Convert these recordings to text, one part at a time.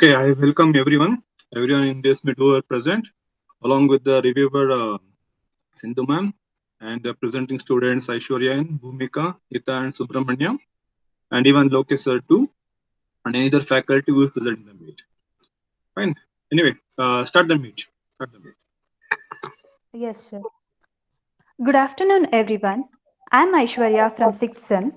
Okay, I welcome everyone in this meet who are present, along with the reviewer Sindhu ma'am and the presenting students Aishwarya and Bhumika, Hita and Subramanya, and even Lokesh sir too, and any other faculty who is present in the meet. Fine. Anyway, start the meet. Start the meet. Yes, sir. Good afternoon, everyone. I'm Aishwarya from 6th Sem,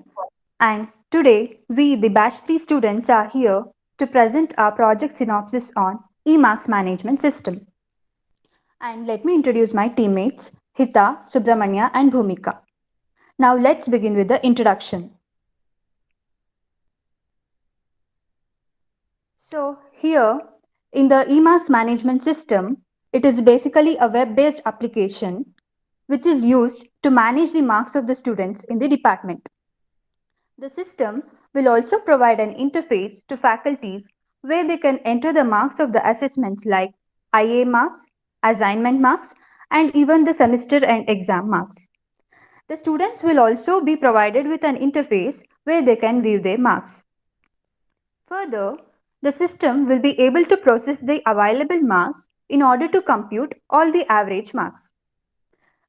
and today we, the Batch 3 students, are here to present our project synopsis on eMarks management system. And let me introduce my teammates, Hita, Subramanya, and Bhumika. Now let's begin with the introduction. So, here in the eMarks management system, it is basically a web based application which is used to manage the marks of the students in the department. The system will also provide an interface to faculties where they can enter the marks of the assessments like IA marks, assignment marks, and even the semester and exam marks. The students will also be provided with an interface where they can view their marks. Further, the system will be able to process the available marks in order to compute all the average marks.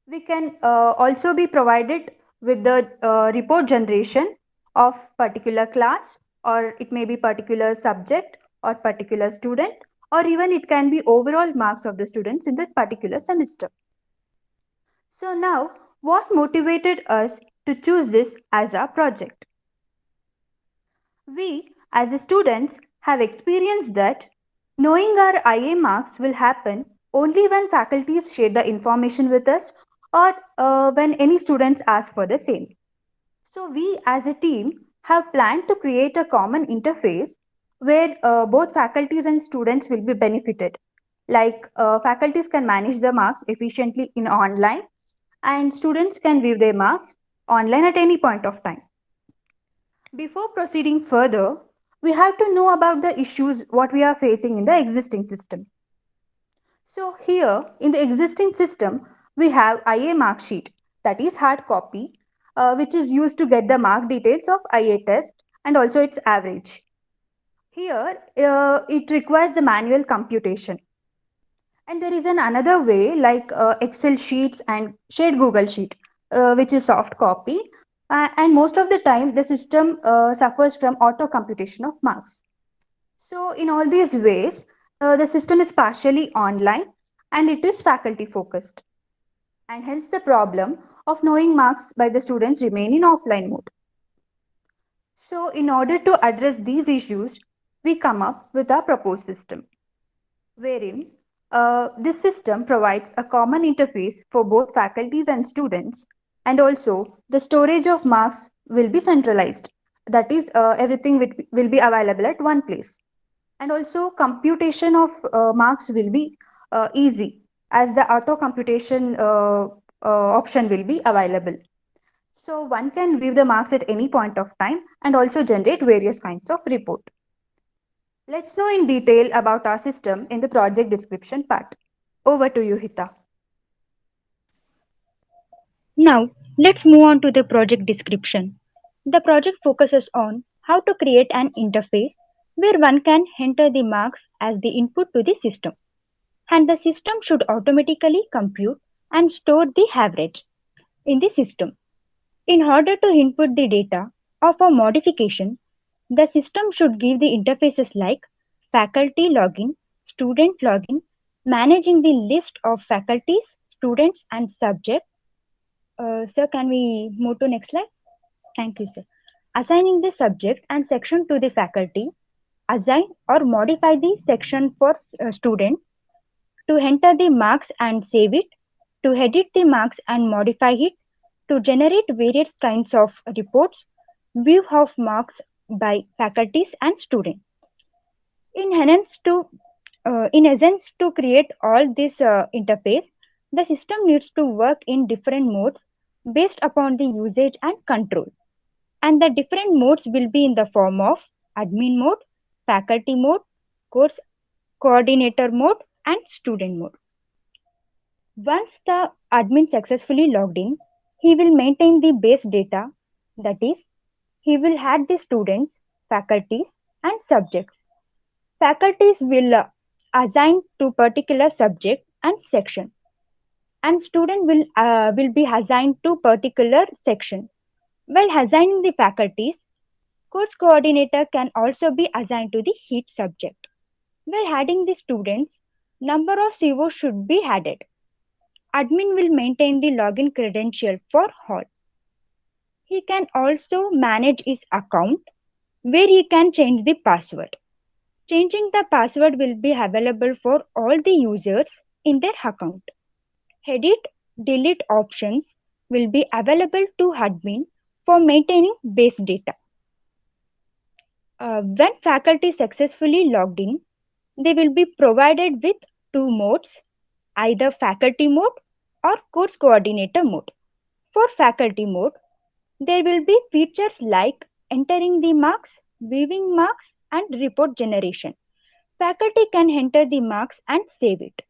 We can also be provided with the report generation of particular class, or it may be particular subject or particular student, or even it can be overall marks of the students in that particular semester. So now, what motivated us to choose this as our project? We, as a students, have experienced that knowing our IA marks will happen only when faculties share the information with us, or when any students ask for the same. So, we as a team have planned to create a common interface where both faculties and students will be benefited. Like faculties can manage the marks efficiently in online, and students can view their marks online at any point of time. Before proceeding further, we have to know about the issues what we are facing in the existing system. So here in the existing system, we have IA mark sheet, that is hard copy, which is used to get the mark details of IA test and also its average. Here it requires the manual computation. And there is another way like Excel sheets and shared Google sheet, which is soft copy. And most of the time, the system suffers from auto computation of marks. So, in all these ways, the system is partially online and it is faculty focused. And hence, the problem of knowing marks by the students remain in offline mode. So, in order to address these issues, we come up with a proposed system, wherein this system provides a common interface for both faculties and students, and also the storage of marks will be centralized. That is, everything will be available at one place. And also, computation of marks will be easy as the auto computation option will be available. So, one can view the marks at any point of time and also generate various kinds of report. Let's know in detail about our system in the project description part. Over to you, Hita. Now, let's move on to the project description. The project focuses on how to create an interface where one can enter the marks as the input to the system, and the system should automatically compute and store the average in the system. In order to input the data of a modification, the system should give the interfaces like faculty login, student login, managing the list of faculties, students, and subjects. Sir, can we move to next slide? Thank you, sir. Assigning the subject and section to the faculty, assign or modify the section for student, to enter the marks and save it, to edit the marks and modify it, to generate various kinds of reports, view of marks by faculties and students. In essence, to create all this interface, the system needs to work in different modes based upon the usage and control. And the different modes will be in the form of admin mode, faculty mode, course coordinator mode, and student mode. Once the admin successfully logged in, he will maintain the base data, that is, he will add the students, faculties, and subjects. Faculties will assign to particular subject and section, and student will be assigned to particular section. While assigning the faculties, course coordinator can also be assigned to the heat subject. While adding the students, number of COs should be added. Admin will maintain the login credential for all. He can also manage his account where he can change the password. Changing the password will be available for all the users in their account. Edit, delete options will be available to admin for maintaining base data. When faculty successfully logged in, they will be provided with two modes, either faculty mode or course coordinator mode. For faculty mode, there will be features like entering the marks, viewing marks, and report generation. Faculty can enter the marks and save it.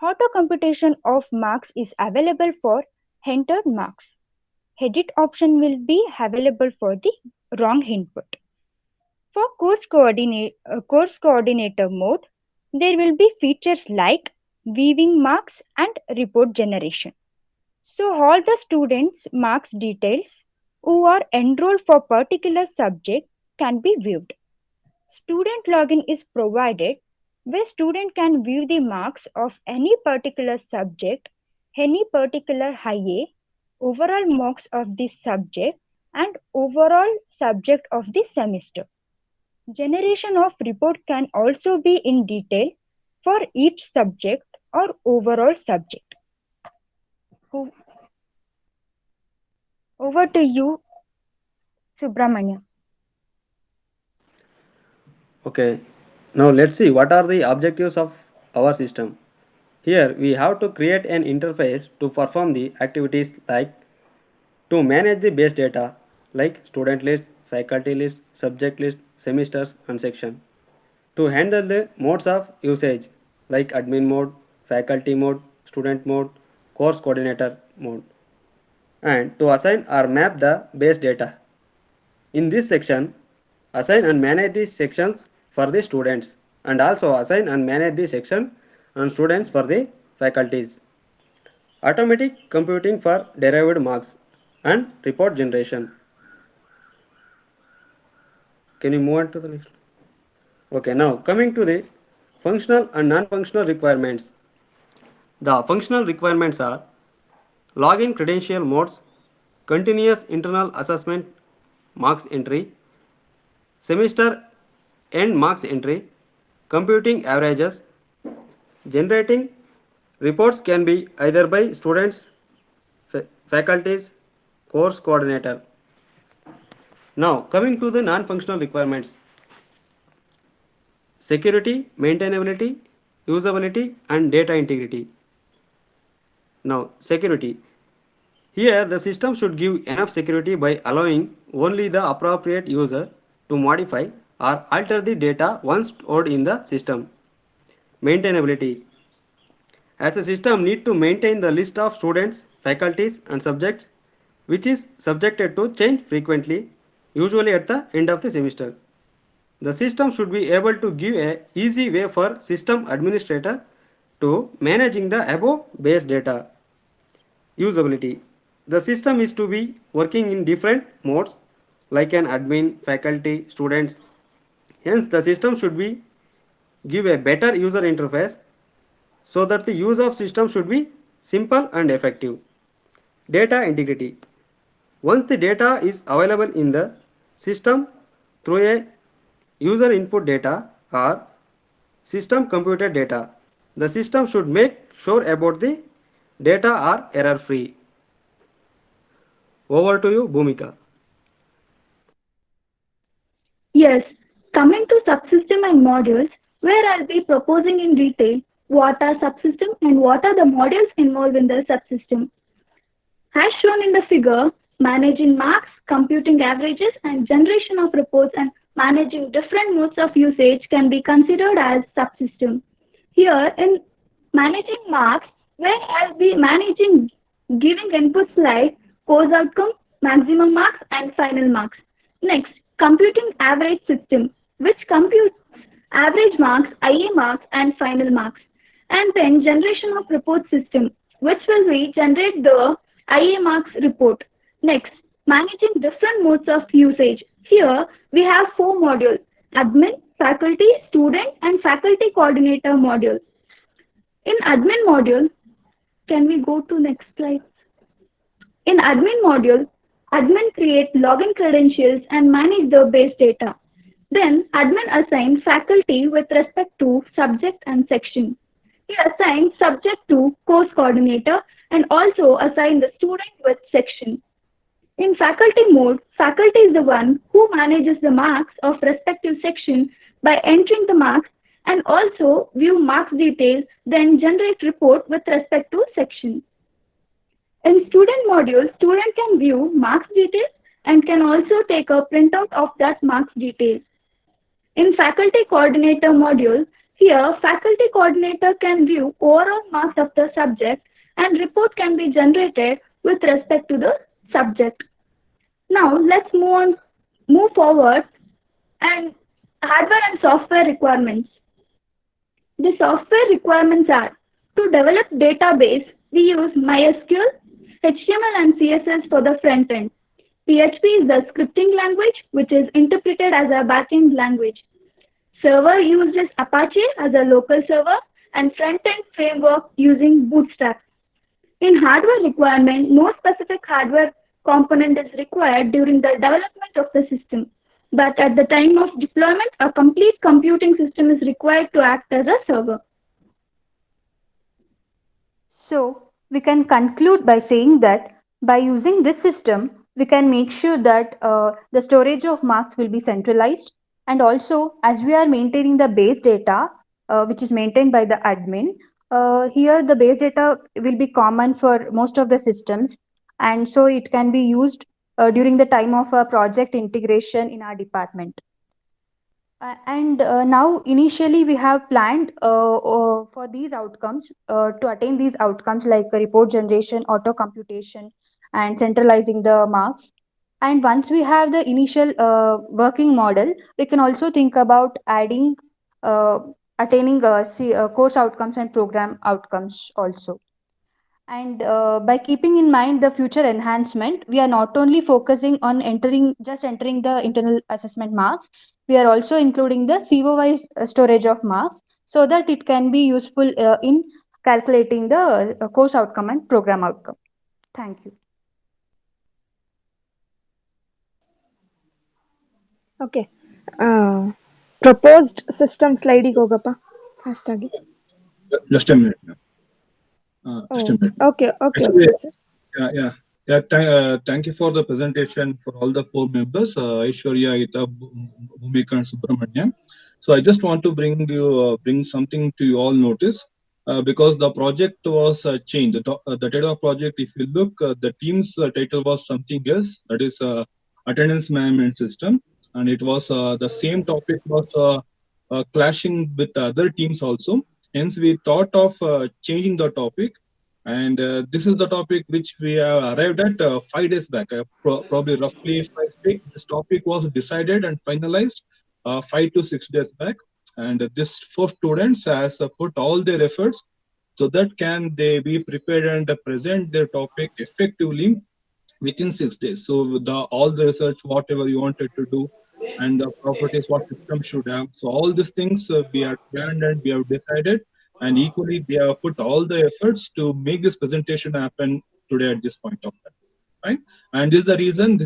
Auto computation of marks is available for entered marks. Edit option will be available for the wrong input. For course coordinator mode, there will be features like viewing marks and report generation. So all the students' marks details who are enrolled for particular subject can be viewed. Student login is provided where student can view the marks of any particular subject, any particular IA, overall marks of the subject, and overall subject of the semester. Generation of report can also be in detail for each subject or overall subject. Over to you, Subramanya. Okay, now let's see what are the objectives of our system. Here we have to create an interface to perform the activities like to manage the base data like student list, faculty list, subject list, semesters and section. To handle the modes of usage like admin mode, faculty mode, student mode, course coordinator mode, and to assign or map the base data. In this section, assign and manage the sections for the students and also assign and manage the section and students for the faculties. Automatic computing for derived marks and report generation. Can you move on to the next? Okay, now coming to the functional and non-functional requirements. The functional requirements are login credential modes, continuous internal assessment marks entry, semester end marks entry, computing averages, generating reports can be either by students, faculties, course coordinator. Now coming to the non-functional requirements. Security, maintainability, usability and data integrity. Now security. Here the system should give enough security by allowing only the appropriate user to modify or alter the data once stored in the system. Maintainability. As a system need to maintain the list of students, faculties and subjects which is subjected to change frequently, usually at the end of the semester. The system should be able to give a easy way for system administrator to managing the above base data. Usability. The system is to be working in different modes like an admin, faculty, students. Hence the system should be give a better user interface so that the use of system should be simple and effective. Data integrity. Once the data is available in the system through a user input data or system computed data, the system should make sure about the data are error free. Over to you, Bhumika. Yes, coming to subsystem and modules, where I'll be proposing in detail what are subsystem and what are the modules involved in the subsystem. As shown in the figure, managing marks, computing averages, and generation of reports and managing different modes of usage can be considered as subsystem. Here, in managing marks, where I'll be managing giving inputs like course outcome, maximum marks, and final marks. Next, computing average system, which computes average marks, IA marks, and final marks. And then generation of report system, which will be generate the IA marks report. Next, managing different modes of usage. Here we have four modules: admin, faculty, student, and faculty coordinator module. In admin module, can we go to next slide? In admin module, admin create login credentials and manage the base data. Then admin assign faculty with respect to subject and section. He assigns subject to course coordinator and also assign the student with section. In faculty mode, faculty is the one who manages the marks of respective section by entering the marks and also view marks details, then generate report with respect to section. In student module, student can view marks details and can also take a printout of that marks details. In faculty coordinator module, here faculty coordinator can view overall marks of the subject and report can be generated with respect to the subject. Now let's move forward and hardware and software requirements. The software requirements are: to develop database, we use MySQL, HTML and CSS for the front end. PHP is the scripting language which is interpreted as a backend language. Server uses Apache as a local server and front-end framework using Bootstrap. In hardware requirement, no specific hardware component is required during the development of the system, but at the time of deployment, a complete computing system is required to act as a server. So we can conclude by saying that by using this system, we can make sure that the storage of marks will be centralized, and also as we are maintaining the base data, which is maintained by the admin, here the base data will be common for most of the systems, and so it can be used during the time of a project integration in our department. And now initially we have planned for these outcomes, to attain these outcomes like report generation, auto computation, and centralizing the marks. And once we have the initial working model, we can also think about adding, attaining course outcomes and program outcomes also. And by keeping in mind the future enhancement, we are not only focusing on just entering the internal assessment marks, we are also including the CO-wise storage of marks so that it can be useful in calculating the course outcome and program outcome. Thank you. Okay. Proposed system slide ಹೋಗಪ್ಪ fast ಆಗಿ. Just a minute. Just a minute. Okay, Actually, sir. Yeah. Thank you for the presentation for all the four members, Aishwarya, Ita, Bhumika, and Subramaniam. So I just want to bring something to you all notice, because the project was changed. The title of project, if you look, the team's title was something else. That is attendance management system, and it was the same topic was clashing with other teams also. Hence, we thought of changing the topic. And this is the topic which we have arrived at 5 days back. Probably roughly 5 days. This topic was decided and finalized 5 to 6 days back. And this 4 students has put all their efforts so that can they be prepared and present their topic effectively within 6 days. So all the research, whatever you wanted to do, and the properties what system should have. So all these things we have planned and we have decided. And equally, they have put all the efforts to make this presentation happen today at this point of time, right? And this is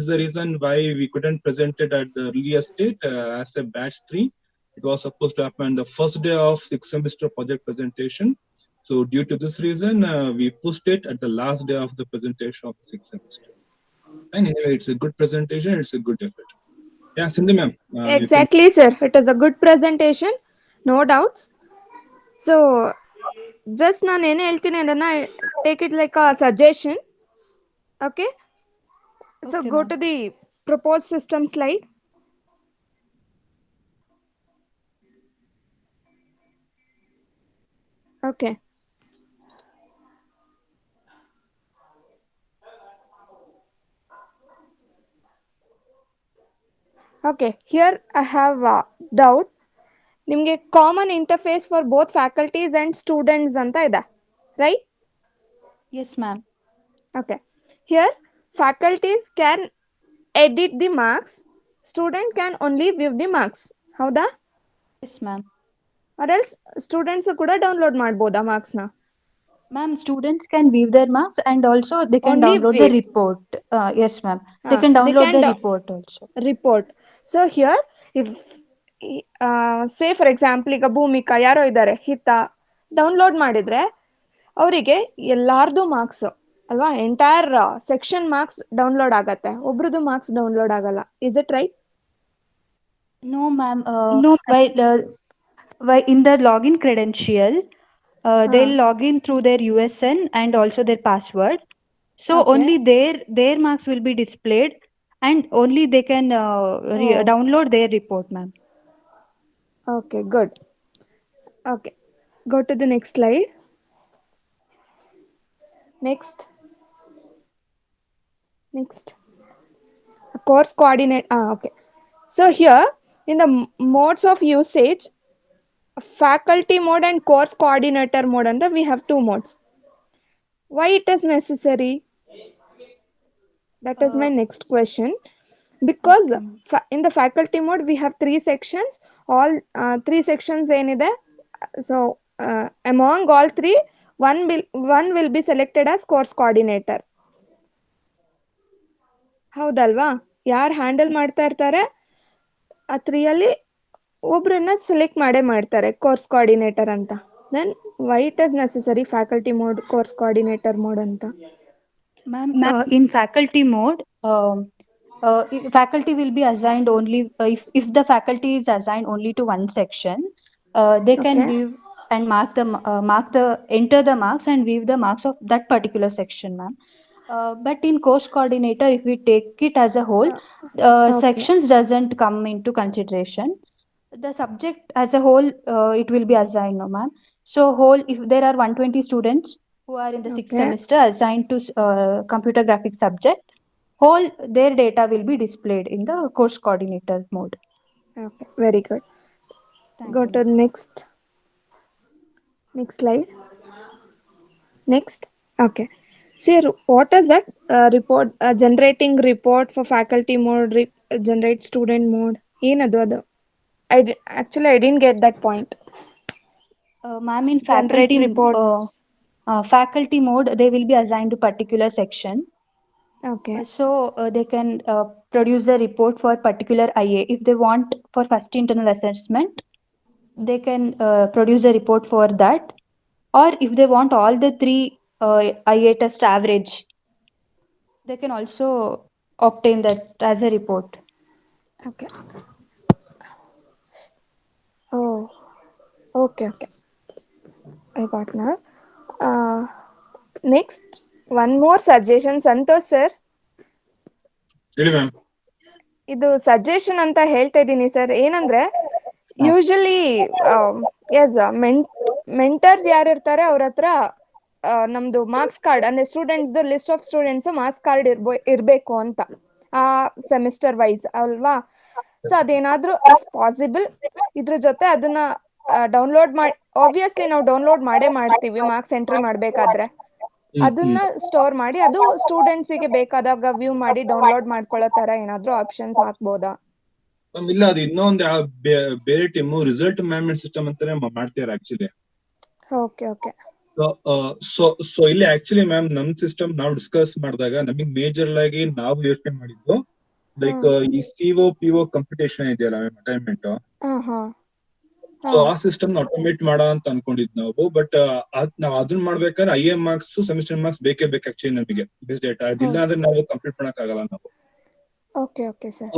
the reason why we couldn't present it at the earliest date as a batch 3. It was supposed to happen the first day of 6th semester project presentation. So due to this reason, we pushed it at the last day of the presentation of the 6th semester. And anyway, it's a good presentation. It's a good effort. Yeah, Sindhu ma'am. Exactly, sir. It is a good presentation, no doubts. So, just ನಾನು ಏನು ಹೇಳ್ತೀನಿ ಅದನ್ನ take it like a suggestion. Okay. So Okay, go ma'am. to the proposed system slide. Okay. Okay, here I have a doubt. ನಿಮಗೆ common interface for both faculties and students ಅಂತ ಇದೆ, right? Yes, ma'am. Okay. Here, faculties can edit the marks. Student can only view the marks. ಹೌದಾ? Yes, ma'am. Or else students ಕೂಡ download ಮಾಡ್ಬೋದಾ marks ನ? Ma'am, students can view their marks and also they can Only download view. the report. Yes, ma'am. They can download the report also. Report. So here, if say for example ಈಗ ಭೂಮಿಕಾ ಯಾರೋ ಇದ್ದಾರೆ ಹಿತ download ಮಾಡಿದ್ರೆ ಅವರಿಗೆ ಎಲ್ಲಾರ್ದು marks ಅಲ್ವಾ, entire section marks download ಆಗತ್ತೆ, ಒಬ್ರದ್ದು marks download ಆಗಲ್ಲ. Is it right? No, ma'am. While in the login credential, they'll log in through their USN and also their password. So Okay. only their marks will be displayed, and only they can download their report, ma'am. Okay, good. Okay, go to the next slide. Next. Course coordinate. Okay. So here in the modes of usage, faculty mode and course coordinator mode under we have two modes. Why it is necessary? That is my next question. Because in the faculty mode we have three sections. All three sections ಏನಿದೆ, so among all three, one will be selected as course coordinator. ಹೌದಲ್ವಾ? ಯಾರು handle ಮಾಡ್ತಾ ಇರ್ತಾರೆ ಆ ತ್ರೀಯಲ್ಲಿ ಒಬ್ರನ್ನ select ಮಾಡ್ತಾರೆ course coordinator ಅಂತ. Then why it is necessary faculty mode, course coordinator mode ಅಂತ? Ma'am, in faculty mode, faculty will be assigned only if the faculty is assigned only to one section, they can Okay. view and enter the marks and view the marks of that particular section, ma'am. But in course coordinator, if we take it as a whole, Okay. sections doesn't come into consideration. The subject as a whole, it will be assigned, no, ma'am. So whole, if there are 120 students who are in the sixth Okay. semester assigned to computer graphics subject, whole their data will be displayed in the course coordinator mode. Okay, very good. Thank Go you, to ma'am. next slide. Next. Okay. See, what is that report? Generating report for faculty mode, generate student mode. ಏನದು ಅದು? Actually I didn't get that point. Ma'am, in Generate reports. faculty mode, they will be assigned to particular section. Okay. So they can produce the report for particular IA. If they want for first internal assessment, they can produce a report for that. Or if they want all the three IA test average, they can also obtain that as a report. Okay. Oh, okay. I got now. Next, one more suggestion, Santosh sir. ಹೇಳಿ ma'am. ಇದು suggestion ಅಂತ ಹೇಳ್ತಾ ಇದ್ದೀನಿ sir. ಏನಂದ್ರೆ usually S mentors ಯಾರು ಇರ್ತಾರೆ ಅವ್ರ ಹತ್ರ ನಮ್ದು ಮಾರ್ಕ್ಸ್ ಕಾರ್ಡ್ ಅಂದ್ರೆ students list of students marks card ಇರ್ಬೇಕು ಅಂತ ಆ ಸೆಮಿಸ್ಟರ್ ವೈಸ್ ಅಲ್ವಾ. ಸೊ ಅದೇನಾದ್ರೂ ಪಾಸಿಬಲ್ ಇದ್ರ ಜೊತೆ ಅದನ್ನ ಡೌನ್ಲೋಡ್ ಮಾಡಿ, ಆಬ್ವಿಯಸ್ಲಿ ನಾವು ಡೌನ್ಲೋಡ್ ಮಾಡ್ತೀವಿ ಮಾರ್ಕ್ಸ್ ಎಂಟ್ರಿ ಮಾಡ್ಬೇಕಾದ್ರೆ. ಅದನ್ನ ಸ್ಟೋರ್ ಮಾಡಿ ಅದು ಸ್ಟೂಡೆಂಟ್ಸ್ ಗೆ ಬೇಕಾದಾಗ ವ್ಯೂ ಮಾಡಿ ಡೌನ್ಲೋಡ್ ಮಾಡ್ಕೊಳ್ಳೋ ತರ ಏನಾದ್ರೂ ಆಪ್ಷನ್ಸ್ ಹಾಕ್ಬೋದಾ? ಇಲ್ಲ, ಅದು ಇನ್ನೊಂದು ಬೇರೆ ಟೀಮ್ ರಿಸಲ್ಟ್ ಮ್ಯಾನೇಜ್ಮೆಂಟ್ ಸಿಸ್ಟಮ್ ಅಂತಾನೆ ಮಾಡ್ತಾರೆ ಆಕ್ಚುಲಿ. ಓಕೆ. ಸೊ ಇಲ್ಲಿ ಆಕ್ಚುಲಿ ಮ್ಯಾಮ್ ನಮ್ ಸಿಸ್ಟಮ್ ನಾವು ಡಿಸ್ಕಸ್ ಮಾಡಿದಾಗ ನಮಗೆ ಮೇಜರ್ ಆಗಿ ನಾವು ಯೋಚನೆ ಮಾಡಿದ್ದು ಲೈಕ್ ಈ CO PO ಕಂಪಿಟೇಷನ್ ಇದೆಯಲ್ಲ ಮ್ಯಾಮ್, ಅಟೈನ್ಮೆಂಟ್. ಸೊ ಆ ಸಿಸ್ಟಮ್ ಆಟೋಮೇಟ್ ಮಾಡೋ ಅಂತ ಅನ್ಕೊಂಡಿದ್ ನಾವು. ಬಟ್ ನಾವ್ ಅದನ್ನ ಮಾಡ್ಬೇಕಾದ್ರೆ IA ಮಾರ್ಕ್ಸ್ ಸೆಮಿಸ್ಟರ್ ಮಾರ್ಕ್ಸ್ ಬೇಕೇ ಬೇಕು ಆಕ್ಚುಲಿ ನಮಗೆ ಬೇಸ್ ಡೇಟಾ. ಅದಿಲ್ಲ ಅಂದ್ರೆ ನಾವು ಕಂಪ್ಲೀಟ್ ಮಾಡಕ್ ಆಗಲ್ಲ ನಾವು. Okay sir.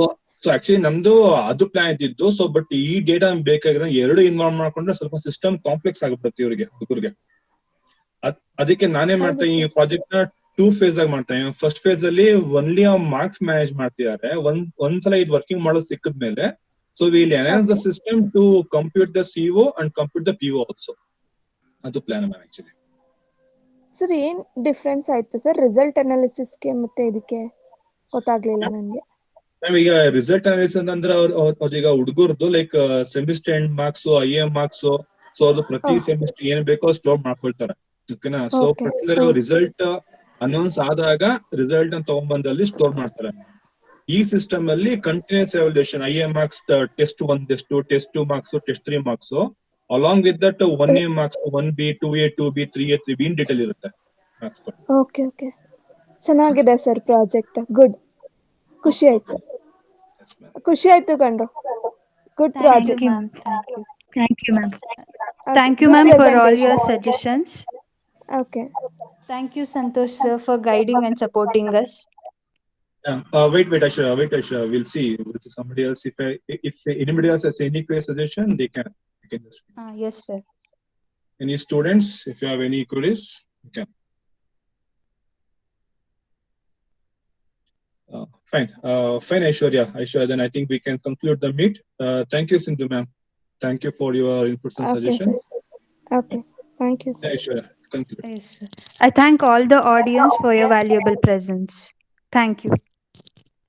ಸೊ ಆಕ್ಚುಲಿ ನಮ್ದು ಅದು ಪ್ಲಾನ್ ಇದ್ದಿದ್ದು. ಸೊ ಬಟ್ ಈ ಡೇಟಾ ಬೇಕಾಗಿರೋ ಎರಡು ಇನ್ವಾಲ್ವ್ ಮಾಡ್ಕೊಂಡ್ರೆ ಸ್ವಲ್ಪ ಸಿಸ್ಟಮ್ ಕಾಂಪ್ಲೆಕ್ಸ್ ಆಗ್ಬಿಡುತ್ತೆ ಇವ್ರಿಗೆ, ಹುಡುಗರಿಗೆ. ಅದಕ್ಕೆ ನಾನೇ ಮಾಡ್ತಾ ಈ ಪ್ರಾಜೆಕ್ಟ್ ನ 2 ಫೇಸ್ ಆಗಿ ಮಾಡ್ತಾ ಇದ್ದೀನಿ. ಫಸ್ಟ್ ಫೇಸ್ ಅಲ್ಲಿ ಒನ್ಲಿ ಮಾರ್ಕ್ಸ್ ಮ್ಯಾನೇಜ್ ಮಾಡ್ತಿದ್ದಾರೆ. ಒಂದ್ಸಲ ಇದು ವರ್ಕಿಂಗ್ ಮಾಡೋದು ಸಿಕ್ಕಿದ್ಮೇಲೆ so will enhance the system to compute the CO and compute the PO also. ಅದು ಪ್ಲಾನ್ ಮ್ಯಾಮ್ ಆಕ್ಚುಲಿ. ಸರ್ ಏನ್ ಡಿಫ್ರೆನ್ಸ್ ಆಯ್ತು ಸರ್ ರಿಸಲ್ಟ್ ಅನಾಲಿಸಿಸ್ಗೆ ಮತ್ತೆ ಇದಕ್ಕೆ? ಗೊತ್ತಾಗ್ಲಿಲ್ಲ ನನಗೆ. ಮ್ಯಾಮ್ ಈಗ ರಿಸಲ್ಟ್ ಅನಾಲಿಸಿಸ್ ಅಂದ್ರೆ ಅವ್ರೀಗ ಹುಡುಗರ್ದು like semester end marks IAM marks so ಅದು ಪ್ರತಿ ಸೆಮಿಸ್ಟರ್ ಏನ್ ಬೇಕೋ ಸ್ಟೋರ್ ಮಾಡ್ಕೊಳ್ತಾರೆ ಓಕೆನಾ. So Okay. Particular result announce ಆದಾಗ ರಿಸಲ್ಟ್ ಅನ್ನು ತಗೊಂಡ್ಬಂದಲ್ಲಿ ಸ್ಟೋರ್ ಮಾಡ್ತಾರೆ. ಈ ಸಿಸ್ಟಮ್ ಅಲ್ಲಿ continuous evaluation IAM marks test 1 ಎಷ್ಟು, test 2 marks, test 3 marks along with that 1A marks 1B 2A 2B 3A 3B in detail ಇರುತ್ತೆ ಮಾರ್ಕ್ಸ್. ಓಕೆ ಓಕೆ, ಚೆನ್ನಾಗಿದೆ sir project. Good, ಖುಷಿ ಆಯ್ತು ಕಣ್ರು. Good project. Thank you, ma'am. Thank you, ma'am, for all your suggestions. Okay. Thank you, Santosh sir, for guiding and supporting us. Wait, Aisha. We'll see with somebody else. If anybody else has any quiz suggestion, they can just. Yes, sir. Any students, if you have any queries, you can. Fine, Aishwarya. Then I think we can conclude the meet. Thank you, Sindhu ma'am. Thank you for your inputs and suggestions. Okay, thank you, sir. Aishwarya, conclude. Yes, sir. I thank all the audience for your valuable presence. Thank you.